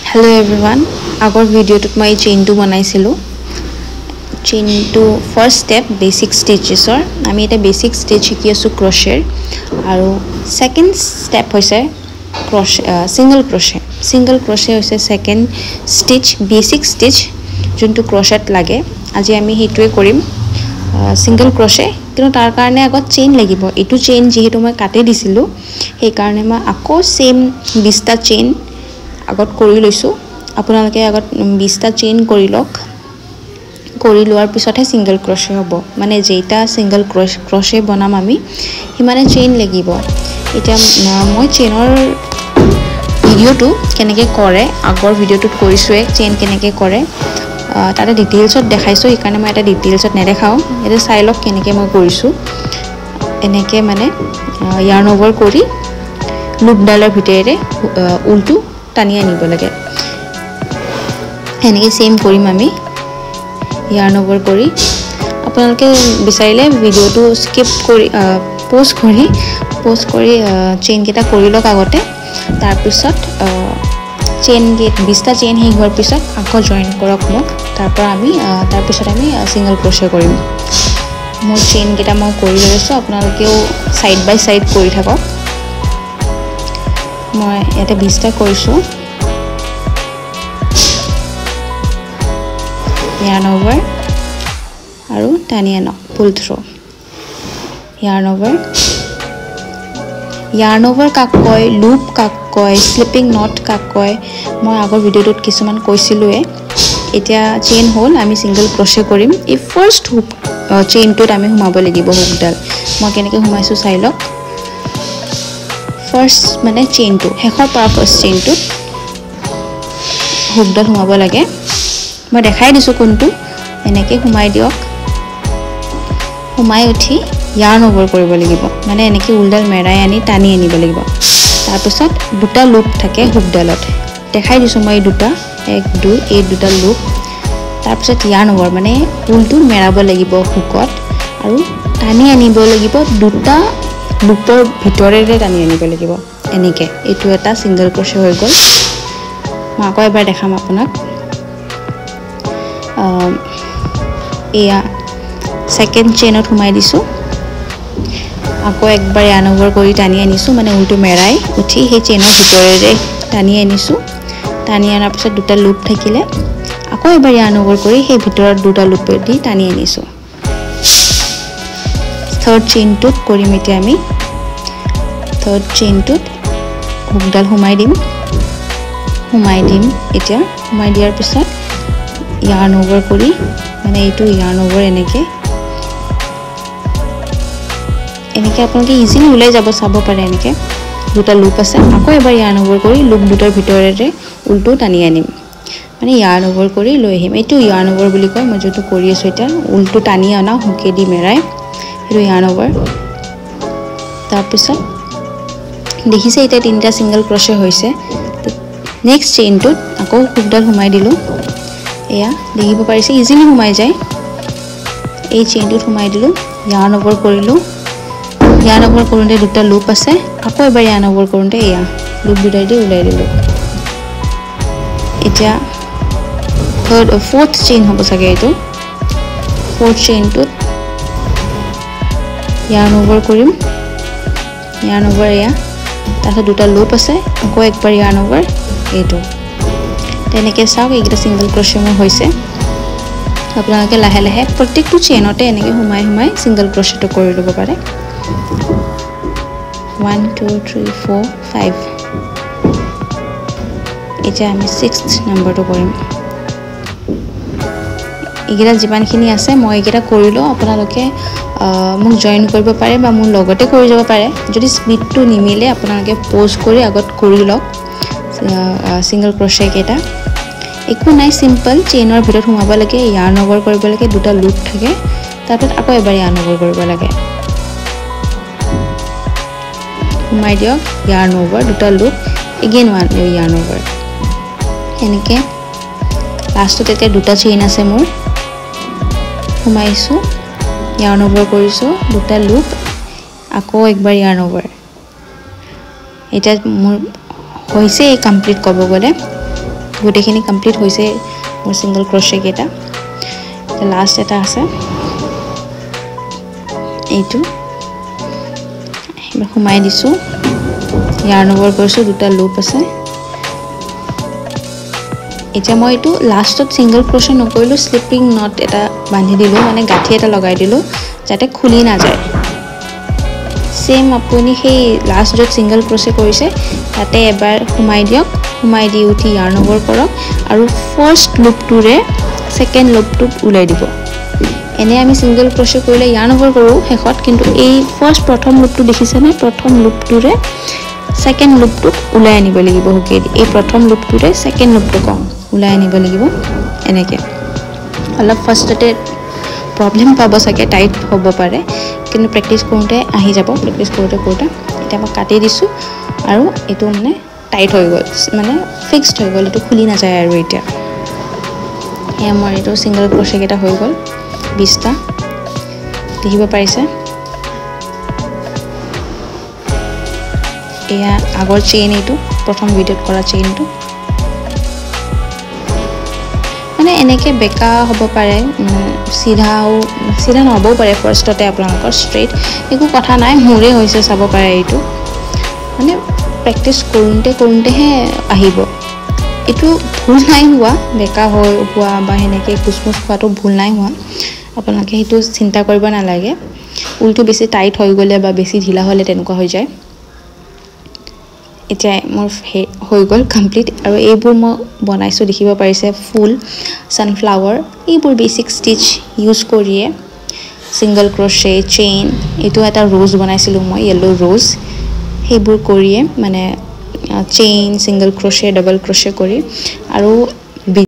Hello everyone. Our video to my chain to banaisilu. Chain to first step basic stitches or ami eta basic stitch ki asu crochet aru second step hoise crochet single crochet. Single crochet hoise second stitch basic stitch juntu crochet lage. Aji ami hitue korim single crochet কিন্তু তাৰ কাৰণে আগত chain লাগিব এটু chain যেহেতু মই কাটে দিছিলো সেই কাৰণে মই আকৌ সেম 20টা চেইন আগত কৰি লৈছো আপোনালোকে আগত 20টা চেইন কৰি লওক কৰি লোৱাৰ পিছতহে সিঙ্গেল ক্ৰোশে হ'ব মানে যেটা সিঙ্গেল ক্ৰোশে বনাম আমি হিমানে চেইন লাগিব এটা মই চেইনৰ ভিডিওটো কেনেকৈ কৰে আগৰ ভিডিওটোত কৰিছোৱে চেইন কেনেকৈ কৰে তাতে ডিটেইলছত দেখাইছো এই কাৰণে মই এটা ডিটেইলছত নেদেখাও এটা চাই লওক কেনেকৈ মই কৰিছো এনেকৈ মানে ইয়াৰ্ন ওভাৰ কৰি লুপ ডালৰ ভিতৰে উল্টো টানি আনিব লাগে এনেকৈ সেম কৰিম আমি ইয়াৰ্ন ওভাৰ কৰি আপোনালোকে বিচাৰিলে ভিডিওটো স্কিপ কৰি পজ কৰি চেইন কেটা কৰি লওক আগতে তাৰ পিছত চেইন গেট 20টা চেইন হে হোৱাৰ পিছত আকৌ জয়েন কৰক মোক তাৰ পিছত আমি সিঙ্গেল ক্ৰোশে কৰিম মোৰ চেইন কেটা মই কৰি লৈছো আপোনালোকেও সাইড বাই সাইড কৰি থাকক মই এটা 20টা কৰিছো yarn over আৰু টানি আনক পুল থ্ৰো yarn over কাক কয় লুপ কাক কয় স্লিপিং নট কাক কয় মই আগৰ ভিডিওটোত কিছুমান কৈছিলোৱে এতিয়া চেইন হোল আমি সিঙ্গেল ক্ৰোশে কৰিম এই ফার্স্ট হুক চেইনটোত আমি ঘুমাব লাগিব হুকডাল মই কেনেকৈ ঘুমাইছো চাই লওক ফার্স্ট মানে চেইনটো হেখৰ পৰা ফার্স্ট চেইনটোত হুকডাল ঘুমাব লাগে মই দেখাই দিছো কোনটো এনেকৈ ঘুমাই দিয়ক ঘুমাই উঠি ইয়াৰ্ন ওভাৰ কৰিব লাগিব মানে এনেকৈ উলডাল মেৰাই আনি টানি আনিব লাগিব তাৰ পিছত দুটা লুপ থাকে হুকডালত দেখাই দিছো মই দুটা 1 2 এই দুটা লুপ তাৰ পিছত ইয়াৰ্ন ওভাৰ মানে উলটো মেৰাব লাগিব হুকত আৰু টানি আনিব লাগিব দুটা লুপৰ ভিতৰেৰে টানি আনিব লাগিব এনেকৈ এইটো এটা সিঙ্গেল ক্ৰোশে হৈ গ'ল মই আকৌ এবাৰ দেখাম আপোনাক এয়া সেকেন্ড চেইনত ঘুমাই দিছো আকৌ একবাৰ ইয়াৰ্ন ওভাৰ কৰি টানি আনিছো মানে উল্টো মেৰাই উঠি সেই চেইনৰ ভিতৰেৰে টানি আনিছো টানি আনাৰ পিছত দুটা লুপ থাকিলে আকৌ এবাৰ ইয়াৰ্ন ওভাৰ কৰি সেই ভিতৰত দুটা লুপ দি টানি আনিছো থাৰ্ড চেইনটোত কৰিম এতিয়া আমি থাৰ্ড চেইনটোত হুকডাল ঘুমাই দিম এতিয়া ঘুমাই দিয়াৰ পিছত yarn over কৰি মানে এইটো yarn over এনেকৈ আপোনালোকে ইজিলি ওলাই যাব চাব পাৰে এনেকৈ দুটা লুপ আছে আকৌ এবাৰ yarn over কৰি লুপ দুটাৰ ভিতৰেৰে উল্টো টানি আনিম মানে yarn over কৰি লৈ আহিম এইটো yarn over বুলি কয় মই যেটো কৰি আছো এটা উল্টো টানি আনা হুকে দি মেৰাই এইটো yarn over তাৰ পিছত দেখিছে এটা তিনটা সিঙ্গেল ক্ৰোশে হৈছে নেক্সট চেইনটোত আকৌ হুকডাল ঘুমাই দিলো এয়া দেখিব পাৰিছে ইজিলি ঘুমাই যায় এই চেইনটোত ঘুমাই দিলো yarn over কৰিলো yarn over কৰোঁতে দুটা লুপ আছে আকৌ এবাৰ yarn over কৰোঁতে এয়া লুপ দুটা দি উলাই দিলো এতিয়া ফোৰ্থ চেইন হ'ব চাগে এইটো ফোৰ্থ চেইনটোত yarn over কৰিম yarn over এয়া তাৰপিছত দুটা লুপ আছে আকৌ একবাৰ yarn over এইটো তেনেকৈ চাওক এইটা সিঙ্গেল ক্ৰোশে মোৰ হৈছে আপোনালোকে লাহে লাহে প্ৰত্যেকটো চেইনতে এনেকৈ ঘুমাই সিঙ্গেল ক্ৰোশেটো কৰি ল'ব পাৰে 1 2 3 4 5 এতিয়া আমি 6th নম্বৰটো কৰিম এইকেইটা যিমানখিনি আছে মই এইকেইটা কৰিলো আপোনালোকে মোক জয়েন কৰিব পাৰে বা মোৰ লগতে কৰি যাব পাৰে যদি স্পিডটো নিমিলে আপোনালোকে পজ কৰি আগত কৰি লওক সিঙ্গেল ক্ৰোশে কেটা একো নাই সিম্পল চেইনৰ ভিতৰত ঘুমাব লাগে ইয়াৰ্ন ওভাৰ কৰিব লাগে দুটা লুপ থাকে তাৰপিছত আকৌ এবাৰ ইয়াৰ্ন ওভাৰ কৰিব লাগে ঘুমাই দিয়ক ইয়াৰ্ন ওভাৰ দুটা লুপ এগেইন ওৱান ইয়াৰ্ন ওভাৰ এনেকৈ লাষ্টত এতিয়া দুটা চেইন আছে মোৰ ঘুমাইছো ইয়াৰ্ন ওভাৰ কৰিছো দুটা লুপ আকৌ একবাৰ ইয়াৰ্ন ওভাৰ এটা মোৰ হৈছে কমপ্লিট কৰিব গলে গোটেইখিনি কমপ্লিট হৈছে মোৰ সিঙ্গল ক্ৰোচে কেটা লাষ্ট এটা আছে এইটো এবাৰ ঘুমাই দিছো yarn over কৰিছো দুটা লুপ আছে এতিয়া মই এটো লাষ্টত সিঙ্গল ক্ৰোচে নকৰিলো স্লিপিং নট এটা বান্ধি দিলো মানে গাঠি এটা লগাই দিলো যাতে খুলি না যায় সেম আপুনি সেই লাষ্ট যত সিঙ্গল ক্ৰোচে কৰিছে তাতে এবাৰ ঘুমাই দিয়ক ঘুমাই দি উঠি yarn over কৰক আৰু ফাৰ্স্ট লুপটোৰে সেকেন্ড লুপটোত উলাই দিব এনে আমি সিঙ্গল ক্ৰোচে কৰিলে yarn over কৰো হেখত কিন্তু এই ফাৰ্স্ট প্ৰথম লুপটো দেখিছে নে প্ৰথম লুপটোৰে সেকেন্ড লুপটো উলাই আনিব লাগিব হকে এই প্ৰথম লুপটোৰে সেকেন্ড লুপটো কম উলাই আনিব লাগিব এনেকে অলপ ফাৰ্স্টতে প্ৰবলেম পাব সকে টাইট হ'ব পাৰে কিন্তু প্ৰেক্টিস কৰোতে আহি যাব প্ৰেক্টিস কৰোতে এটা মই কাটি দিছো আৰু এটো মানে টাইট হৈ গল মানে ফিক্সড হৈ গল এটো খুলি না যায় আৰু এটা এ মোৰ এটো সিঙ্গল ক্ৰোচে কেটা হৈ গল 20টা দেখিব পাৰিছে এয়া আগৰ চেইন এটো প্ৰথম ভিডিওত কৰা চেইনটো মানে এনেকে বেকা হ'ব পাৰে সিধা নহব পাৰে ফাৰ্স্টতে আপোনালোকৰ স্ট্ৰেইট একো কথা নাই মুৰে হৈছে চাব পাৰে এটো মানে প্ৰেক্টিস কৰোতে হে আহিব এটো ভুল নাই হোৱা বেকা হৈ হোৱা বা হেনেকে কুচমুচ খোৱাটো ভুল নাই হোৱা আপোনালোকে হেতু চিন্তা কৰিব না লাগে উলটো বেছি টাইট হৈ গলে বা বেছি ঢিলা হলে তেনেকুৱা হৈ যায় এতিয়া মোৰ হৈ গল কমপ্লিট আৰু এইবোৰ মই বনাইছো দেখিব পাৰিছে ফুল সানফ্লাৱাৰ এইবোৰ বেসিক স্টিচ ইউজ কৰিয়ে সিঙ্গল ক্ৰোচে চেইন এটো এটা ৰোজ বনাইছিলো মই ইয়েলো ৰোজ হেবোৰ কৰিয়ে মানে চেইন সিঙ্গল ক্ৰোচে ডাবল ক্ৰোচে কৰি আৰু